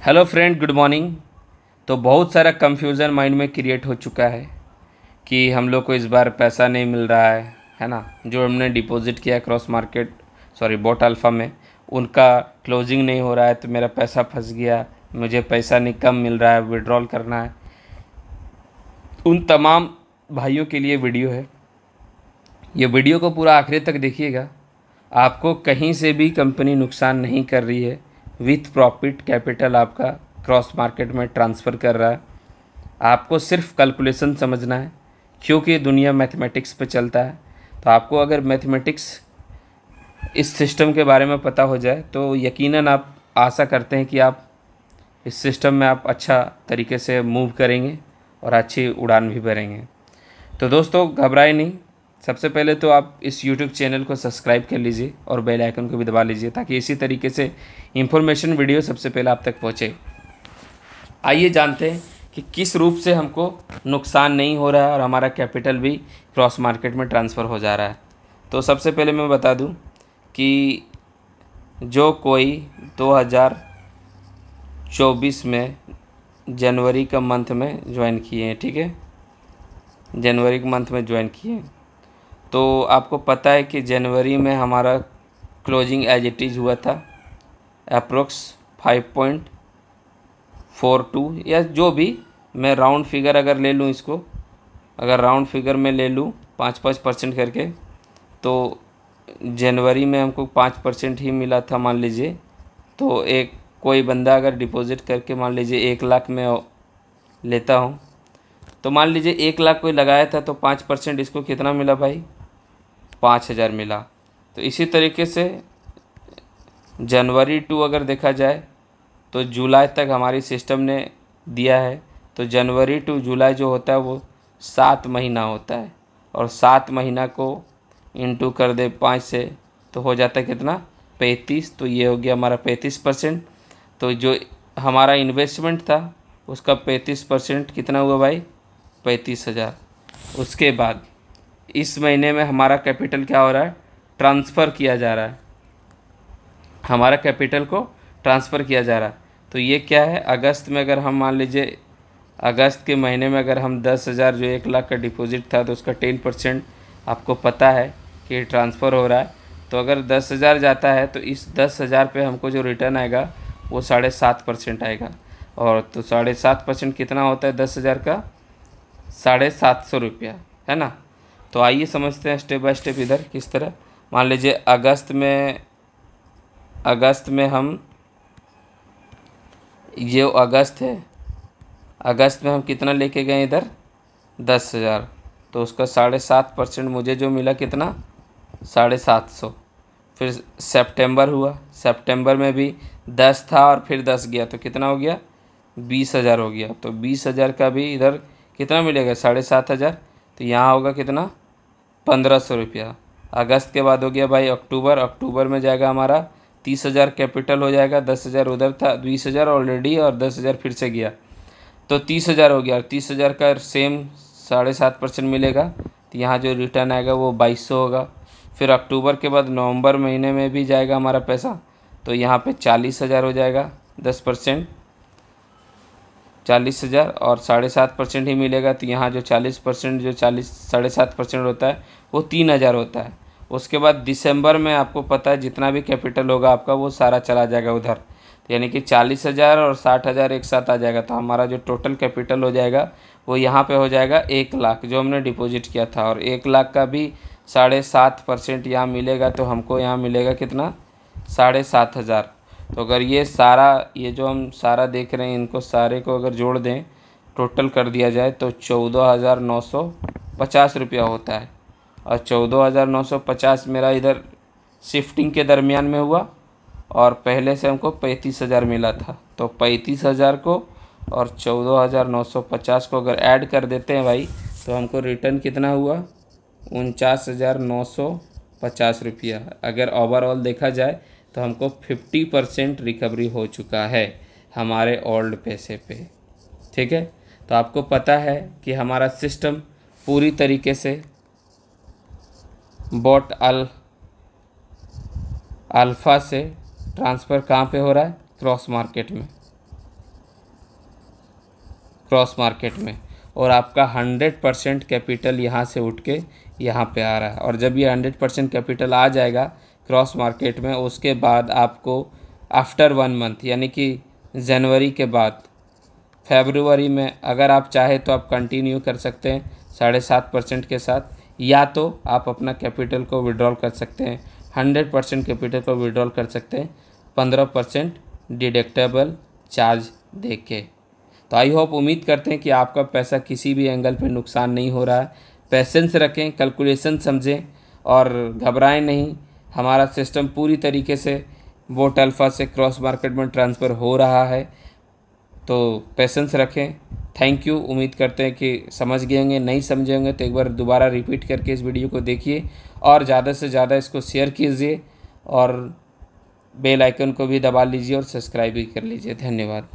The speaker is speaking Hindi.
Hello friend, good morning. तो बहुत सारा कन्फ्यूज़न माइंड में क्रिएट हो चुका है कि हम लोग को इस बार पैसा नहीं मिल रहा है ना। जो हमने डिपॉजिट किया क्रॉस मार्केट बॉट अल्फ़ा में, उनका क्लोजिंग नहीं हो रहा है, तो मेरा पैसा फंस गया, मुझे पैसा नहीं कम मिल रहा है, विड्रॉल करना है। उन तमाम भाइयों के लिए वीडियो है। ये वीडियो को पूरा आखिरी तक देखिएगा। आपको कहीं से भी कंपनी नुकसान नहीं कर रही है। विथ प्रॉफिट कैपिटल आपका क्रॉस मार्केट में ट्रांसफ़र कर रहा है। आपको सिर्फ कैलकुलेशन समझना है, क्योंकि दुनिया मैथमेटिक्स पे चलता है। तो आपको अगर मैथमेटिक्स इस सिस्टम के बारे में पता हो जाए तो यकीनन आप आशा करते हैं कि आप इस सिस्टम में आप अच्छा तरीके से मूव करेंगे और अच्छी उड़ान भी भरेंगे। तो दोस्तों, घबराए नहीं। सबसे पहले तो आप इस YouTube चैनल को सब्सक्राइब कर लीजिए और बेल आइकन को भी दबा लीजिए, ताकि इसी तरीके से इन्फॉर्मेशन वीडियो सबसे पहले आप तक पहुँचे। आइए जानते हैं कि किस रूप से हमको नुकसान नहीं हो रहा है और हमारा कैपिटल भी क्रॉस मार्केट में ट्रांसफ़र हो जा रहा है। तो सबसे पहले मैं बता दूं कि जो कोई 2024 में जनवरी का मंथ में ज्वाइन किए हैं, ठीक है, जनवरी के मंथ में ज्वाइन किए हैं, तो आपको पता है कि जनवरी में हमारा क्लोजिंग एज इट इज़ हुआ था अप्रोक्स 5.42, या जो भी, मैं राउंड फिगर अगर ले लूँ इसको, अगर राउंड फिगर में ले लूँ 5% करके, तो जनवरी में हमको 5% ही मिला था मान लीजिए। तो एक कोई बंदा अगर डिपॉजिट करके मान लीजिए 1 लाख में लेता हूँ, तो मान लीजिए 1 लाख कोई लगाया था, तो 5% इसको कितना मिला भाई? 5,000 मिला। तो इसी तरीके से जनवरी टू अगर देखा जाए तो जुलाई तक हमारी सिस्टम ने दिया है। तो जनवरी टू जुलाई जो होता है वो 7 महीना होता है, और 7 महीना को इंटू कर दे 5 से, तो हो जाता है कितना? 35। तो ये हो गया हमारा 35%। तो जो हमारा इन्वेस्टमेंट था उसका 35% कितना हुआ भाई? 35,000। उसके बाद इस महीने में हमारा कैपिटल क्या हो रहा है? ट्रांसफ़र किया जा रहा है, हमारा कैपिटल को ट्रांसफ़र किया जा रहा है। तो ये क्या है? अगस्त में अगर हम मान लीजिए अगस्त के महीने में अगर हम 10,000, जो 1 लाख का डिपॉजिट था, तो उसका 10% आपको पता है कि ट्रांसफ़र हो रहा है। तो अगर 10,000 जाता है तो इस 10,000 पे हमको जो रिटर्न आएगा वो 7.5% आएगा। और तो 7.5% कितना होता है 10,000 का? 750 रुपया, है ना। तो आइए समझते हैं स्टेप बाय स्टेप इधर किस तरह। मान लीजिए अगस्त में हम, ये अगस्त है, अगस्त में हम कितना लेके गए इधर? 10,000। तो उसका 7.5% मुझे जो मिला कितना? 750। फिर सितंबर हुआ, सितंबर में भी 10 था और फिर 10 गया, तो कितना हो गया? 20,000 हो गया। तो 20,000 का भी इधर कितना मिलेगा? 7,500। तो यहाँ होगा कितना? 1,500 रुपया। अगस्त के बाद हो गया भाई अक्टूबर। अक्टूबर में जाएगा हमारा 30,000 कैपिटल हो जाएगा। 10,000 उधर था, 20,000 ऑलरेडी, और 10,000 फिर से गया, तो 30,000 हो गया। और 30,000 का सेम 7.5% मिलेगा, तो यहाँ जो रिटर्न आएगा वो 2,200 होगा। फिर अक्टूबर के बाद नवंबर महीने में भी जाएगा हमारा पैसा, तो यहाँ पे 40,000 हो जाएगा। 10% 40,000 और 7.5% ही मिलेगा, तो यहाँ जो 40%, जो 7.5% होता है वो 3,000 होता है। उसके बाद दिसंबर में आपको पता है जितना भी कैपिटल होगा आपका वो सारा चला जाएगा उधर, तो यानी कि 40,000 और 60,000 एक साथ आ जाएगा। तो हमारा जो टोटल कैपिटल हो जाएगा वो यहाँ पे हो जाएगा 1,00,000 जो हमने डिपॉजिट किया था, और 1,00,000 का भी 7.5% यहाँ मिलेगा, तो हमको यहाँ मिलेगा कितना? 7,500। तो अगर ये सारा, ये जो हम सारा देख रहे हैं, इनको सारे को अगर जोड़ दें, टोटल कर दिया जाए, तो 14,950 रुपया होता है। और 14,950 मेरा इधर शिफ्टिंग के दरमियान में हुआ, और पहले से हमको 35,000 मिला था। तो 35,000 को और 14,950 को अगर ऐड कर देते हैं भाई, तो हमको रिटर्न कितना हुआ? 49,950 रुपया। अगर ओवरऑल देखा जाए तो हमको 50% रिकवरी हो चुका है हमारे ओल्ड पैसे पे, ठीक है। तो आपको पता है कि हमारा सिस्टम पूरी तरीके से बॉट अल्फ़ा से ट्रांसफ़र कहाँ पे हो रहा है? क्रॉस मार्केट में। क्रॉस मार्केट में, और आपका 100% कैपिटल यहाँ से उठ के यहाँ पे आ रहा है। और जब ये 100% कैपिटल आ जाएगा क्रॉस मार्केट में, उसके बाद आपको आफ्टर 1 मंथ यानी कि जनवरी के बाद फरवरी में अगर आप चाहे तो आप कंटिन्यू कर सकते हैं 7.5% के साथ, या तो आप अपना कैपिटल को विड्रॉल कर सकते हैं 100% कैपिटल को विड्रॉल कर सकते हैं 15% डिडक्टेबल चार्ज दे के। तो आई होप, उम्मीद करते हैं कि आपका पैसा किसी भी एंगल पे नुकसान नहीं हो रहा है। पेशेंस रखें, कैलकुलेशन समझें और घबराएं नहीं। हमारा सिस्टम पूरी तरीके से बोट अल्फ़ा से क्रॉस मार्केट में ट्रांसफ़र हो रहा है, तो पेशेंस रखें। Thank you. उम्मीद करते हैं कि समझ गए होंगे, नहीं समझे होंगे तो एक बार दोबारा रिपीट करके इस वीडियो को देखिए और ज़्यादा से ज़्यादा इसको शेयर कीजिए और बेल आइकन को भी दबा लीजिए और सब्सक्राइब भी कर लीजिए। धन्यवाद।